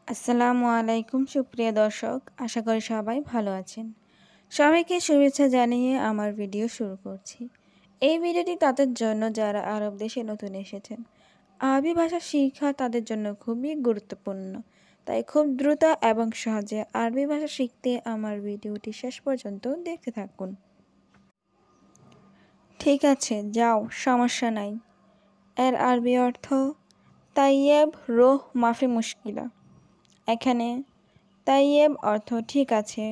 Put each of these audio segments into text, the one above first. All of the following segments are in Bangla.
আসসালামু আলাইকুম সুপ্রিয় দর্শক, আশা করি সবাই ভালো আছেন। সবাইকে শুভেচ্ছা জানিয়ে আমার ভিডিও শুরু করছি। এই ভিডিওটি তাদের জন্য যারা আরব দেশে নতুন এসেছেন। আরবি ভাষা শিক্ষা তাদের জন্য খুবই গুরুত্বপূর্ণ, তাই খুব দ্রুত এবং সহজে আরবি ভাষা শিখতে আমার ভিডিওটি শেষ পর্যন্ত দেখতে থাকুন। ঠিক আছে, যাও, সমস্যা নাই। এর আরবি অর্থ তাইয়েব রোহ মাফি মুশকিলা। এখানে তাইয়েব অর্থ ঠিক আছে,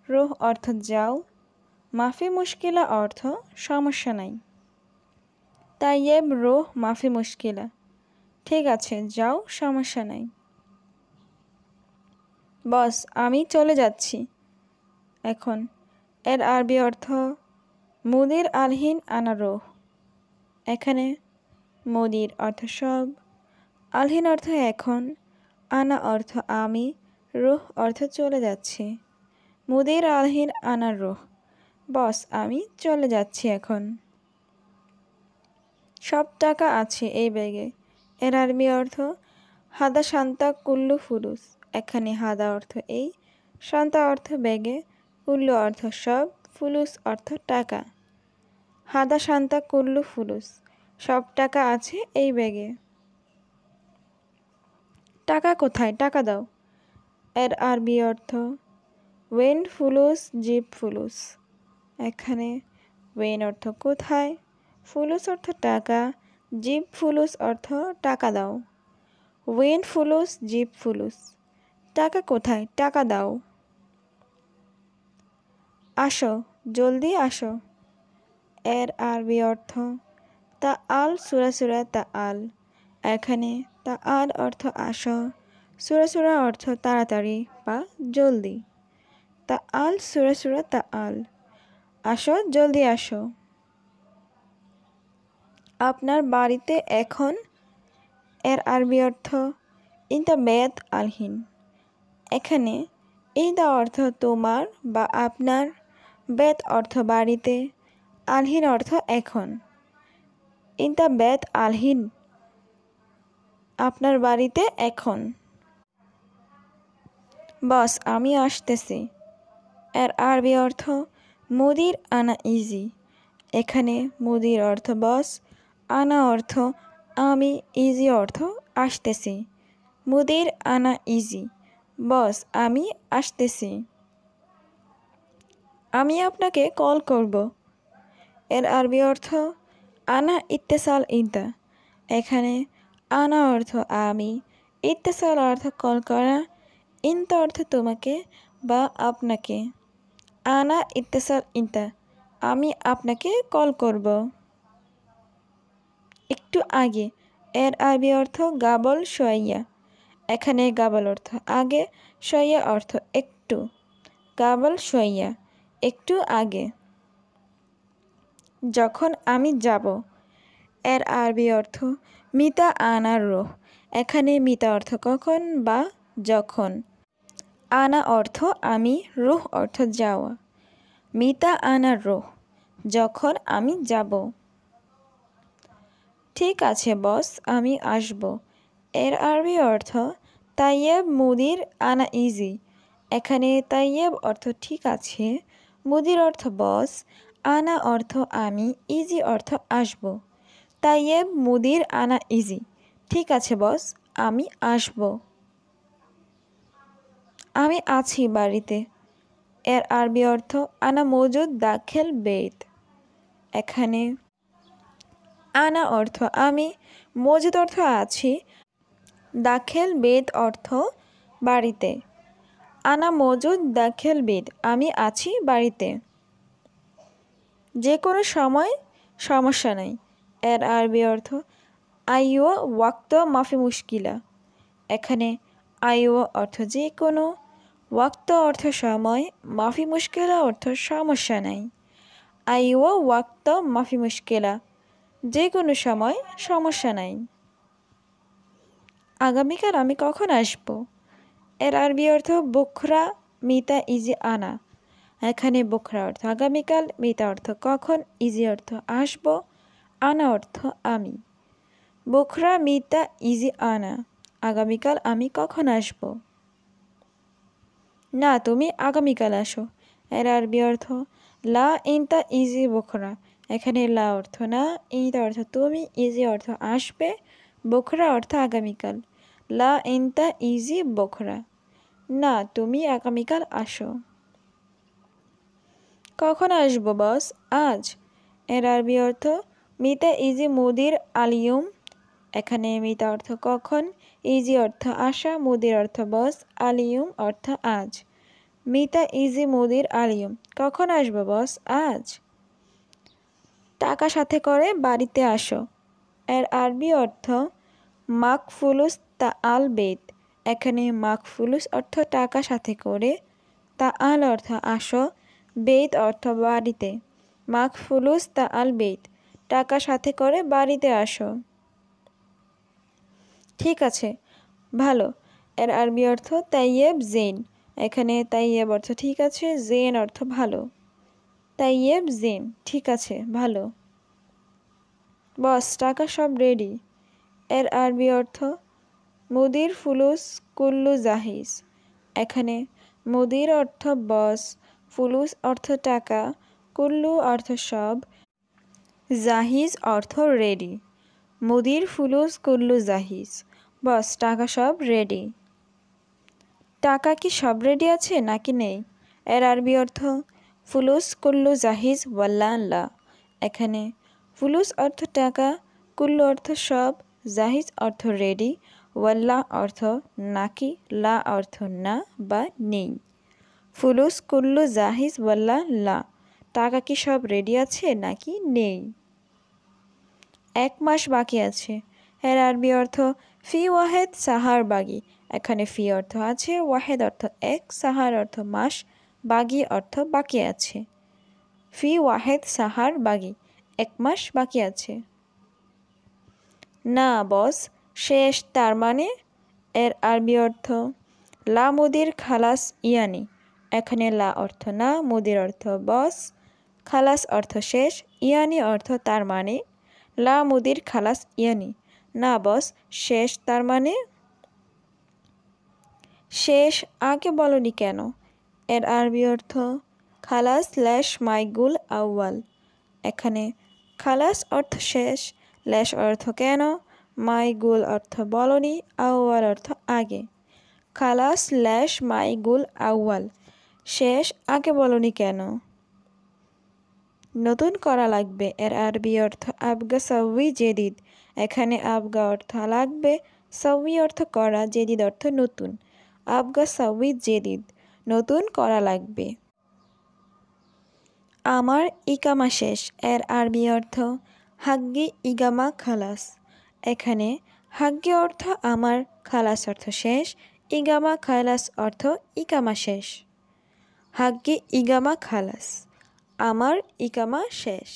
রুহ অর্থ যাও, মাফি মুশকিলা অর্থ সমস্যা নাই। তাইয়েব রুহ মাফি মুশকিলা, ঠিক আছে, যাও, সমস্যা নাই। বস, আমি চলে যাচ্ছি এখন। এর আরবি অর্থ মুদির আলহিন আনা রুহ। এখানে মুদির অর্থ সব, আলহিন অর্থ এখন, আনা অর্থ আমি, রুহ অর্থ চলে যাচ্ছি। মুদির আলহিন আনা রুহ, বস, আমি চলে যাচ্ছি এখন। সব টাকা আছে এই ব্যাগে। এর আরবি অর্থ হাদা শান্তা কুল্লু ফুলুস। এখানে হাদা অর্থ এই, শান্তা অর্থ ব্যাগে, কুল্লু অর্থ সব, ফুলুস অর্থ টাকা। হাদা শান্তা কুল্লু ফুলুস, সব টাকা আছে এই ব্যাগে। টাকা কোথায়? টাকা দাও। এর আরবি অর্থ ওয়েন ফুলুস জিপ ফুলুস। এখানে ওয়েন অর্থ কোথায়, ফুলুস অর্থ টাকা, জিপ ফুলুস অর্থ টাকা দাও। ওয়েন ফুলুস জিপ ফুলুস, টাকা কোথায়, টাকা দাও। আসো, জলদি আসো। এর আরবি অর্থ তা আল সুরা সুরা তা আল। এখানে তা আল অর্থ আসো, সুরা সুরা অর্থ তাড়াতাড়ি বা জলদি। তা আল সুরা সুরা তা আল, আসো, জলদি আসো। আপনার বাড়িতে এখন। এর আরবি অর্থ ইনতা বেত আলহিন। এখানে ইনতা অর্থ তোমার বা আপনার, বেত অর্থ বাড়িতে, আলহিন অর্থ এখন। ইনতা বেত আলহিন, আপনার বাড়িতে এখন। বস, আমি আসতেছি। এর আরবি অর্থ মুদির আনা ইজি। এখানে মুদির অর্থ বস, আনা অর্থ আমি, ইজি অর্থ আসতেছি। মুদির আনা ইজি, বস, আমি আসতেছি। আমি আপনাকে কল করব। এর আরবি অর্থ আনা ইত্তেসাল ইনতা। এখানে আনা অর্থ আমি, ইত্তেসাল অর্থ কল করা, ইনতা অর্থ তোমাকে বা আপনাকে। আনা ইত্তেসাল ইনতা, আমি আপনাকে কল করব। একটু আগে। এর আরবি অর্থ গাবল শোয়াইয়া। এখানে গাবল অর্থ আগে, শোয়াইয়া অর্থ একটু। গাবল শোয়াইয়া, একটু আগে। যখন আমি যাব। এর আরবি অর্থ মিতা আনা রোহ। এখানে মিতা অর্থ কখন বা যখন। আনা অর্থ আমি, রুহ অর্থ যাওয়া। মিতা আনা রোহ, যখন আমি যাব। ঠিক আছে বস, আমি আসব। এর আরবি অর্থ তাইয়েব মুদির আনা ইজি। এখানে তাইয়েব অর্থ ঠিক আছে, মুদির অর্থ বস, আনা অর্থ আমি, ইজি অর্থ আসব। তাইয়েব মুদির আনা ইজি, ঠিক আছে বস, আমি আসব। আমি আছি বাড়িতে। এর আরবি অর্থ আনা মৌজুদ দাখেল বেত। এখানে আনা অর্থ আমি, মজুদ অর্থ আছি, দাখেল বেদ অর্থ বাড়িতে। আনা মজুদ দাখেল বেদ, আমি আছি বাড়িতে। যে কোনো সময়, সমস্যা নেই। এর আরবি অর্থ আইও ওয়াক্ত মাফি মুশকিলা। এখানে আইও অর্থ যে কোনো, ওয়াক্ত অর্থ সময়, মাফি মুশকিলা অর্থ সমস্যা নেই। আইও ওয়াক্ত মাফি মুশকিলা, যে কোনো সময়, সমস্যা নাই। আগামীকাল আমি কখন আসব? এর আরবি অর্থ বুখরা মিতা ইজি আনা। এখানে বুখরা অর্থ আগামীকাল, মিতা অর্থ কখন, ইজি অর্থ আসব, আনা অর্থ আমি। বুখরা মিতা ইজি আনা, আগামীকাল আমি কখন আসব? না তুমি আগামীকাল আসো। এর আরবি অর্থ লা ইনতা ইজি বখরা। এখানে লা অর্থ না, ইনতা অর্থ তুমি, ইজি অর্থ আসবে, বখরা অর্থ আগামীকাল। লা ইনতা ইজি বখরা, না তুমি আগামীকাল আসো। কখন আসবো বস? আজ। এর আরবি অর্থ মিতা ইজি মুদির আলিয়ুম। এখানে মিতা অর্থ কখন, ইজি অর্থ আসা, মুদির অর্থ বস, আলিয়ুম অর্থ আজ। মিতা ইজি মুদির আলিয়ুম, কখন আসবো বস? আজ। টাকা সাথে করে বাড়িতে আসো। এর আরবি অর্থ মাকফুলুস তা আল বেত। এখানে মাকফুলুস অর্থ টাকা সাথে করে, তা আল অর্থ আসো, বেত অর্থ বাড়িতে। মাকফুলুস তা আল বেত, টাকা সাথে করে বাড়িতে আসো। ঠিক আছে, ভালো। এর আরবি অর্থ তাইয়েব জেন। এখানে তাইয়েব অর্থ ঠিক আছে, জেন অর্থ ভালো। তাইয়েব জেন, ঠিক আছে, ভালো। বস টাকা সব রেডি। এর আরবি অর্থ মুদির ফুলুস কুল্লু জাহিজ। এখানে মুদির অর্থ বস, ফুলুস অর্থ টাকা, কুল্লু অর্থ সব, জাহিজ অর্থ রেডি। মুদির ফুলুস কুল্লু জাহিজ, বস টাকা সব রেডি। টাকা কি সব রেডি আছে নাকি নেই? এর আরবি অর্থ ফুলুস কুল্লু জাহিজ ওয়াল্লা লা। এখানে ফুলুস অর্থ টাকা, কুল্লু অর্থ সব, জাহিজ অর্থ রেডি, ওয়াল্লা অর্থ নাকি, লা অর্থ না বা নেই। ফুলুস কুল্লু জাহিজ ওয়াল্লা লা, টাকা কি সব রেডি আছে নাকি নেই? 1 মাস বাকি আছে। এর আরবি অর্থ ফি ওয়াহেদ সাহার বাগি। এখানে ফি অর্থ আছে, ওয়াহেদ অর্থ 1, সাহার অর্থ মাস, বাগি অর্থ বাকি আছে। ফি ওয়াহেদ সাহার বাগি, 1 মাস বাকি আছে। না বস, শেষ তার মানে? এর আরবি অর্থ লা মুদির খালাস ইয়ানি। এখানে লা অর্থ না, মুদির অর্থ বস, খালাস অর্থ শেষ, ইয়ানি অর্থ তার মানে। লা মুদির খালাস ইয়ানি, না বস শেষ তার মানে? শেষ আগে বলনি কেন? এর আরবি অর্থ খালাস ল্যাশ মাইগুল আউয়াল। এখানে খালাস অর্থ শেষ, ল্যাশ অর্থ কেন, মাইগুল অর্থ বলনি, আউয়াল অর্থ আগে। খালাস ল্যাশ মাইগুল আউয়াল, শেষ আগে বলনি কেন? নতুন করা লাগবে। এর আরবি অর্থ আবগা সাউই জেদিদ। এখানে আবগা অর্থ লাগবে, সাউই অর্থ করা, জেদিদ অর্থ নতুন। আবগা সাউই জেদিদ, নতুন করা লাগবে। আমার ইকামা শেষ। এর আরবি অর্থ হাগ্গি ইগামা খালাস। এখানে হাগ্গি অর্থ আমার, খালাস অর্থ শেষ, ইগামা খালাস অর্থ ইকামা শেষ। হাগ্গি ইগামা খালাস, আমার ইকামা শেষ।